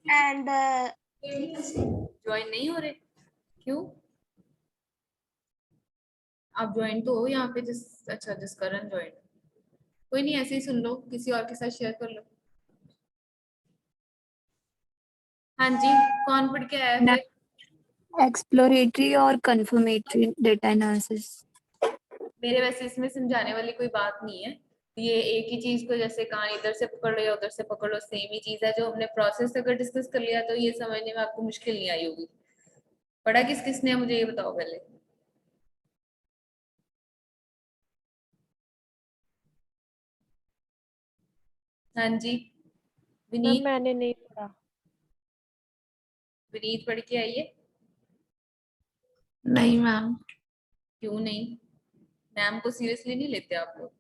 And join नहीं हो रहे क्यों? आप ज्वाइन तो हो यहाँ पे अच्छा जसकरण ज्वाइन, कोई नहीं ऐसे ही सुन लो, किसी और के साथ शेयर कर लो। हाँ जी, कौन पढ़ के आया फिर? एक्सप्लोरेटरी और कंफर्मेटरी डेटा एनालिसिस। मेरे वैसे इसमें समझाने वाली कोई बात नहीं है, ये एक ही चीज को जैसे कहां इधर से पकड़ लो या उधर से पकड़ लो, सेम ही चीज है। जो हमने प्रोसेस अगर डिस्कस कर लिया तो ये समझने में आपको मुश्किल नहीं आई होगी। पढ़ा किस किसने है मुझे ये बताओ पहले। हाँ जी विनीत। मैंने नहीं पढ़ा। विनीत पढ़ के आई है? नहीं मैम। क्यों नहीं? मैम को सीरियसली नहीं लेते आप लोग?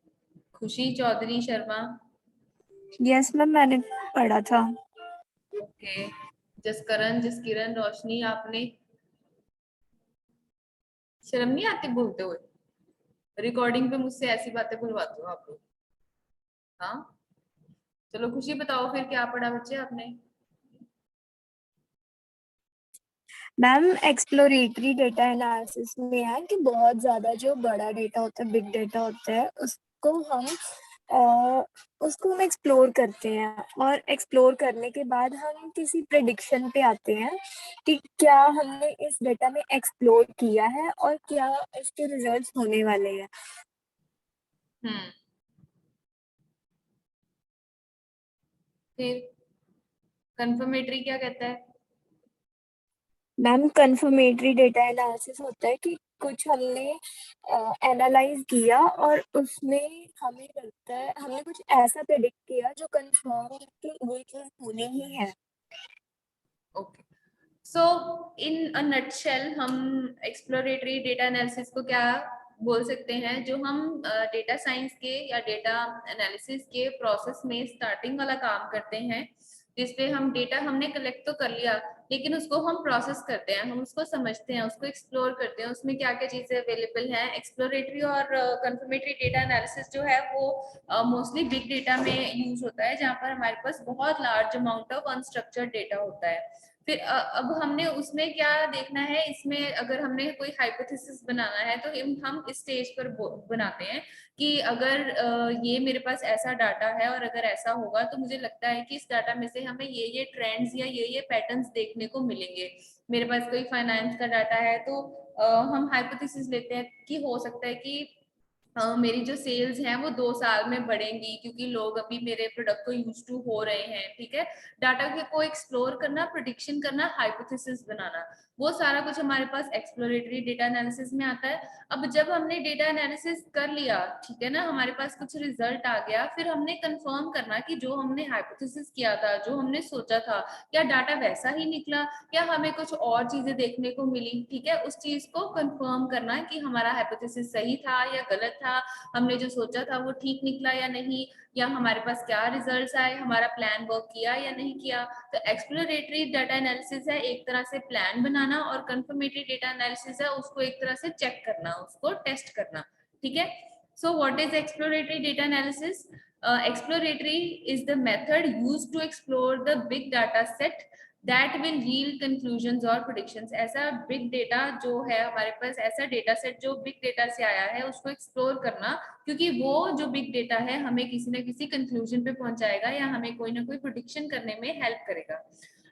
खुशी चौधरी शर्मा। यस मैम मैंने पढ़ा था। ओके। जसकरण जसकिरण रोशनी आपने? शर्म नहीं आती बोलते हुए? रिकॉर्डिंग पे मुझसे ऐसी बातें बुलवाते हो आप लोग। हाँ चलो खुशी बताओ फिर क्या पढ़ा बच्चे आपने? मैम एक्सप्लोरेटरी डेटा एनालिसिस में है कि बहुत ज्यादा जो बड़ा डेटा होता है, बिग डेटा होता है, उसको हम एक्सप्लोर करते हैं और एक्सप्लोर करने के बाद हम किसी प्रेडिक्शन पे आते हैं कि क्या हमने इस डेटा में एक्सप्लोर किया है और क्या इसके रिजल्ट्स होने वाले हैं। फिर कंफर्मेटरी क्या कहता है? मैम कंफर्मेटरी डेटा एनालिसिस होता है कि कुछ हमने एनालाइज किया और उसमें हमें लगता है हमने कुछ ऐसा प्रेडिक्ट किया जो कंफर्म है कि ये चीज होनी ही है। Okay so in a nutshell हम एक्सप्लोरेटरी डेटा एनालिसिस को क्या बोल सकते हैं? जो हम डेटा साइंस के या डेटा एनालिसिस के प्रोसेस में स्टार्टिंग वाला काम करते हैं, जिसपे हम डेटा हमने कलेक्ट तो कर लिया लेकिन उसको हम प्रोसेस करते हैं, हम उसको समझते हैं, उसको एक्सप्लोर करते हैं, उसमें क्या क्या चीजें अवेलेबल हैं। एक्सप्लोरेटरी और कंफर्मेटरी डेटा एनालिसिस जो है वो मोस्टली बिग डेटा में यूज होता है, जहाँ पर हमारे पास बहुत large amount of unstructured data होता है। फिर अब हमने उसमें क्या देखना है, इसमें अगर हमने कोई हाइपोथेसिस बनाना है तो हम इस स्टेज पर बनाते हैं कि अगर ये मेरे पास ऐसा डाटा है और अगर ऐसा होगा तो मुझे लगता है कि इस डाटा में से हमें ये ट्रेंड्स या ये पैटर्न्स देखने को मिलेंगे। मेरे पास कोई फाइनेंस का डाटा है तो हम हाइपोथेसिस लेते हैं कि हो सकता है कि मेरी जो सेल्स हैं वो 2 साल में बढ़ेंगी क्योंकि लोग अभी मेरे प्रोडक्ट को यूज टू हो रहे हैं। ठीक है, डाटा को एक्सप्लोर करना, प्रिडिक्शन करना, हाइपोथेसिस बनाना, वो सारा कुछ हमारे पास एक्सप्लोरेटरी डेटा एनालिसिस में आता है। अब जब हमने डेटा एनालिसिस कर लिया, ठीक है ना, हमारे पास कुछ रिजल्ट आ गया, फिर हमने कंफर्म करना कि जो हमने हाइपोथेसिस किया था, जो हमने सोचा था, क्या डाटा वैसा ही निकला, क्या हमें कुछ और चीजें देखने को मिली। ठीक है, उस चीज को कंफर्म करना कि हमारा हाइपोथेसिस सही था या गलत था, हमने जो सोचा था वो ठीक निकला या नहीं, या हमारे पास क्या रिजल्ट्स आए, हमारा प्लान वर्क किया या नहीं किया। तो एक्सप्लोरेटरी डेटा एनालिसिस है एक तरह से प्लान बनाना, और कंफर्मेटरी डेटा एनालिसिस है उसको एक तरह से चेक करना, उसको टेस्ट करना। ठीक है, so what is exploratory data analysis? Exploratory is the method used to explore the big data set that will yield conclusions और प्रेडिक्शंस। ऐसा बिग डेटा जो है हमारे पास, ऐसा डेटा सेट जो बिग डेटा से आया है, उसको एक्सप्लोर करना, क्योंकि वो जो बिग डेटा है हमें किसी न किसी कंक्लूजन पे पहुंचाएगा या हमें कोई ना कोई प्रेडिक्शन करने में हेल्प करेगा।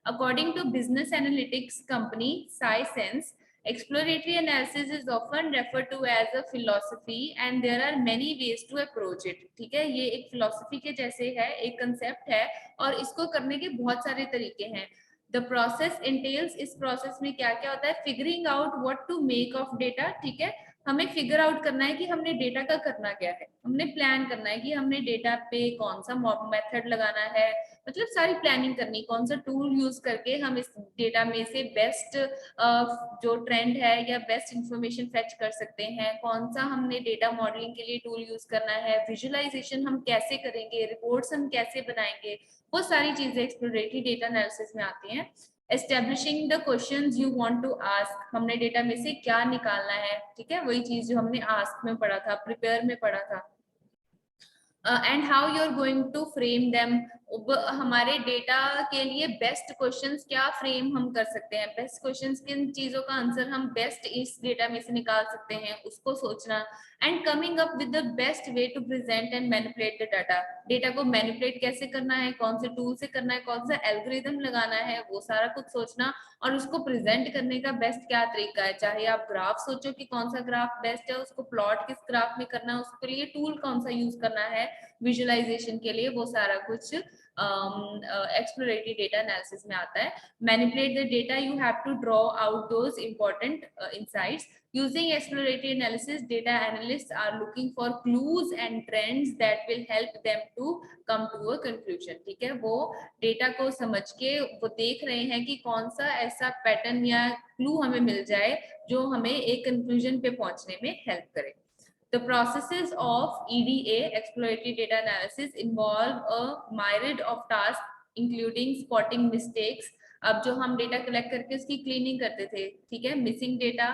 According to business analytics company Sisense, exploratory analysis is often referred to as a philosophy and there are many ways to approach it। ठीक है, ये एक फिलोसफी के जैसे है, एक कंसेप्ट है और इसको करने के बहुत सारे तरीके हैं। द प्रोसेस इंटेल्स, इस प्रोसेस में क्या क्या होता है? Figuring out what to make of data. ठीक है, हमें फिगर आउट करना है कि हमने डेटा का करना क्या है, हमने प्लान करना है कि हमने डेटा पे कौन सा मेथड लगाना है, मतलब सारी प्लानिंग करनी, कौन सा टूल यूज करके हम इस डेटा में से बेस्ट जो ट्रेंड है या बेस्ट इंफॉर्मेशन फेच कर सकते हैं, कौन सा हमने डेटा मॉडलिंग के लिए टूल यूज करना है, विजुअलाइजेशन हम कैसे करेंगे, रिपोर्ट्स हम कैसे बनाएंगे, वो सारी चीजें एक्सप्लोरेटरी डेटा एनालिसिस में आती हैं। Establishing the questions you want to ask, हमने डेटा में से क्या निकालना है। ठीक है, वही चीज जो हमने आस्क में पढ़ा था, प्रिपेयर में पढ़ा था। And how you are going to frame them. हमारे डेटा के लिए बेस्ट क्वेश्चंस क्या फ्रेम हम कर सकते हैं, बेस्ट क्वेश्चंस किन चीजों का आंसर हम बेस्ट इस डेटा में से निकाल सकते हैं, उसको सोचना। And coming up with the best way to present and manipulate the data. Data को मैनिपुलेट कैसे करना है, कौन से टूल से करना है, कौन सा एल्गोरिदम लगाना है, वो सारा कुछ सोचना। और उसको प्रेजेंट करने का बेस्ट क्या तरीका है, चाहे आप ग्राफ सोचो कि कौन सा ग्राफ बेस्ट है, उसको प्लॉट किस ग्राफ में करना है, उसके लिए टूल कौन सा यूज करना है विजुअलाइजेशन के लिए, वो सारा कुछ एक्सप्लोरेटरी डेटा एनालिसिस में आता है। Manipulate the data, you have to draw out those important insights. Using exploratory analysis, data analysts are looking for clues and trends that will help them to come to a conclusion. ठीक है, वो data को समझ के वो देख रहे हैं कि कौन सा ऐसा पैटर्न या क्लू हमें मिल जाए जो हमें एक कंक्लूजन पे पहुंचने में हेल्प करे। The processes of EDA, exploratory data analysis, involve a myriad of tasks, including spotting mistakes. अब जो हम डेटा कलेक्ट करके उसकी क्लीनिंग करते थे, ठीक है, missing data,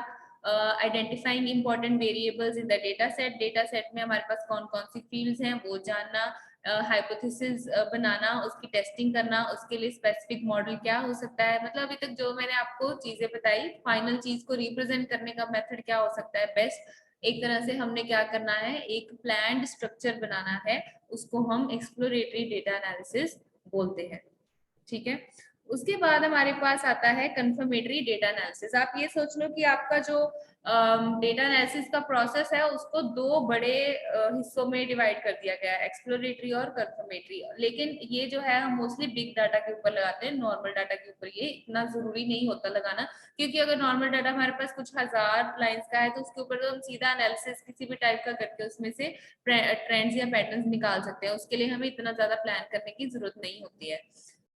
identifying important variables in the data set में हमारे पास कौन कौन सी फील्ड्स हैं वो जानना, हाइपोथेसिस बनाना, उसकी टेस्टिंग करना, उसके लिए स्पेसिफिक मॉडल क्या हो सकता है, मतलब अभी तक जो मैंने आपको चीजें बताई, फाइनल चीज को रिप्रेजेंट करने का मेथड क्या हो सकता है बेस्ट। एक तरह से हमने क्या करना है, एक प्लान्ड स्ट्रक्चर बनाना है, उसको हम एक्सप्लोरेटरी डेटा एनालिसिस बोलते हैं। ठीक है, उसके बाद हमारे पास आता है कंफर्मेटरी डेटा एनालिसिस। आप ये सोच लो कि आपका जो डेटा एनालिसिस का प्रोसेस है उसको दो बड़े हिस्सों में डिवाइड कर दिया गया है, एक्सप्लोरेटरी और कंफर्मेटरी। लेकिन ये जो है हम मोस्टली बिग डाटा के ऊपर लगाते हैं, नॉर्मल डाटा के ऊपर ये इतना जरूरी नहीं होता लगाना, क्योंकि अगर नॉर्मल डाटा हमारे पास कुछ हजार लाइंस का है तो उसके ऊपर तो हम सीधा एनालिसिस किसी भी टाइप का करके उसमें से ट्रेंड्स या पैटर्न्स निकाल सकते हैं, उसके लिए हमें इतना ज्यादा प्लान करने की जरूरत नहीं होती है।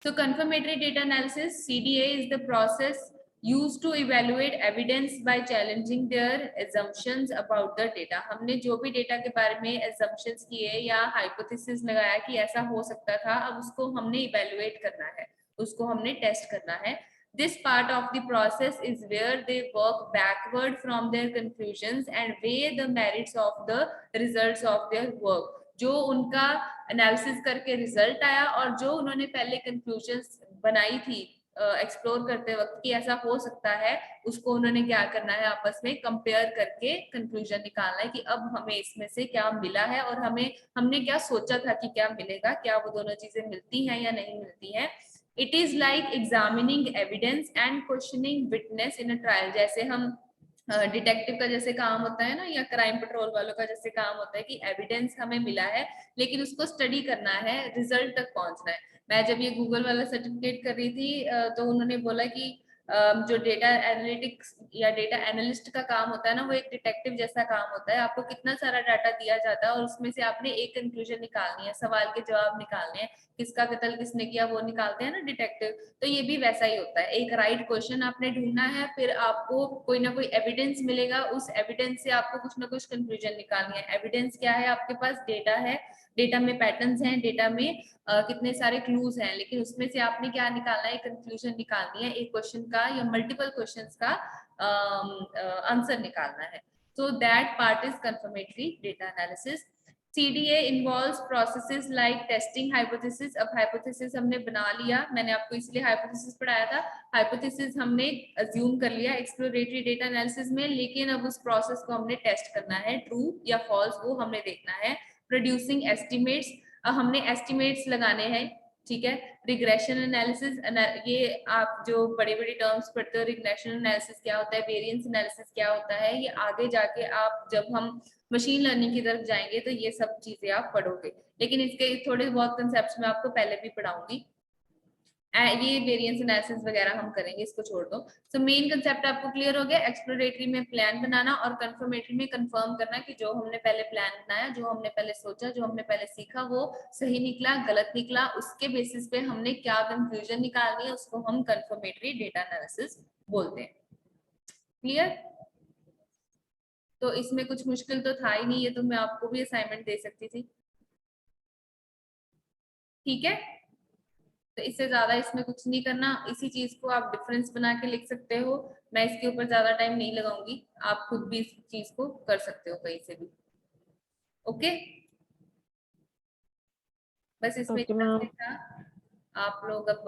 So confirmatory data analysis, CDA, is the process used to evaluate evidence by challenging their assumptions about the data. हमने जो भी डेटा के बारे में assumptions किए या hypothesis लगाया कि ऐसा हो सकता था, अब उसको हमने evaluate करना है, उसको हमने test करना है। This part of the process is where they work backward from their conclusions and weigh the merits of the results of their work. जो उनका एनालिसिस करके रिजल्ट आया और जो उन्होंने पहले कंक्लूजन्स बनाई थी एक्सप्लोर करते वक्त कि ऐसा हो सकता है, उसको उन्होंने क्या करना है, आपस में कंपेयर करके कंक्लूजन निकालना है कि अब हमें इसमें से क्या मिला है और हमने क्या सोचा था कि क्या मिलेगा, क्या वो दोनों चीजें मिलती हैं या नहीं मिलती हैं। It is like examining evidence and questioning witness in a trial. जैसे हम डिटेक्टिव का जैसे काम होता है ना, या क्राइम पेट्रोल वालों का जैसे काम होता है कि एविडेंस हमें मिला है लेकिन उसको स्टडी करना है, रिजल्ट तक पहुंचना है। मैं जब ये गूगल वाला सर्टिफिकेट कर रही थी तो उन्होंने बोला कि जो डेटा एनालिटिक्स या डेटा एनालिस्ट का काम होता है ना, वो एक डिटेक्टिव जैसा काम होता है। आपको कितना सारा डाटा दिया जाता है और उसमें से आपने एक कंक्लूजन निकालनी है, सवाल के जवाब निकालने हैं, किसका कत्ल किसने किया वो निकालते हैं ना डिटेक्टिव। तो ये भी वैसा ही होता है, एक राइट क्वेश्चन आपने ढूंढना है, फिर आपको कोई ना कोई एविडेंस मिलेगा, उस एविडेंस से आपको कुछ ना कुछ कंक्लूजन निकालनी है। एविडेंस क्या है, आपके पास डेटा है, डेटा में पैटर्न्स हैं, डेटा में कितने सारे क्लूज हैं, लेकिन उसमें से आपने क्या निकालना है, कंक्लूजन निकालनी है, एक क्वेश्चन का या मल्टीपल क्वेश्चंस का आंसर निकालना है। So that part is confirmatory data analysis. CDA involves processes like testing hypothesis. अब hypothesis हमने बना लिया, मैंने आपको इसलिए hypothesis पढ़ाया था, hypothesis हमने assume कर लिया exploratory data analysis में, लेकिन अब उस process को हमने test करना है, true या false वो हमने देखना है। Producing estimates, अब हमने estimates लगाने हैं, ठीक है। रिग्रेशन एनालिसिस, ये आप जो बड़ी बड़ी टर्म्स पढ़ते हो, रिग्रेशन एनालिसिस क्या होता है, वेरिएंस एनालिसिस क्या होता है, ये आगे जाके आप जब हम मशीन लर्निंग की तरफ जाएंगे तो ये सब चीजें आप पढ़ोगे, लेकिन इसके थोड़े बहुत कंसेप्ट मैं आपको पहले भी पढ़ाऊंगी। ये वेरिएंस एनालिसिस वगैरह हम करेंगे, इसको छोड़ दो। सो मेन कंसेप्ट आपको क्लियर हो गया, एक्सप्लोरेटरी में प्लान बनाना और कंफर्मेटरी में कंफर्म करना कि जो हमने पहले प्लान बनाया, जो हमने पहले सोचा, जो हमने पहले सीखा वो सही निकला गलत निकला, उसके बेसिस पे हमने क्या कंक्लूजन निकालनी है, उसको हम कंफर्मेटरी डेटा एनालिसिस बोलते हैं। क्लियर? तो इसमें कुछ मुश्किल तो था ही नहीं, ये तो मैं आपको भी असाइनमेंट दे सकती थी। ठीक है, तो इससे ज्यादा इसमें कुछ नहीं करना, इसी चीज को आप डिफरेंस बना के लिख सकते हो, मैं इसके ऊपर ज्यादा टाइम नहीं लगाऊंगी, आप खुद भी इस चीज को कर सकते हो कहीं से भी। ओके। बस इसमें ओके इतना मैम। से था। आप लोग अब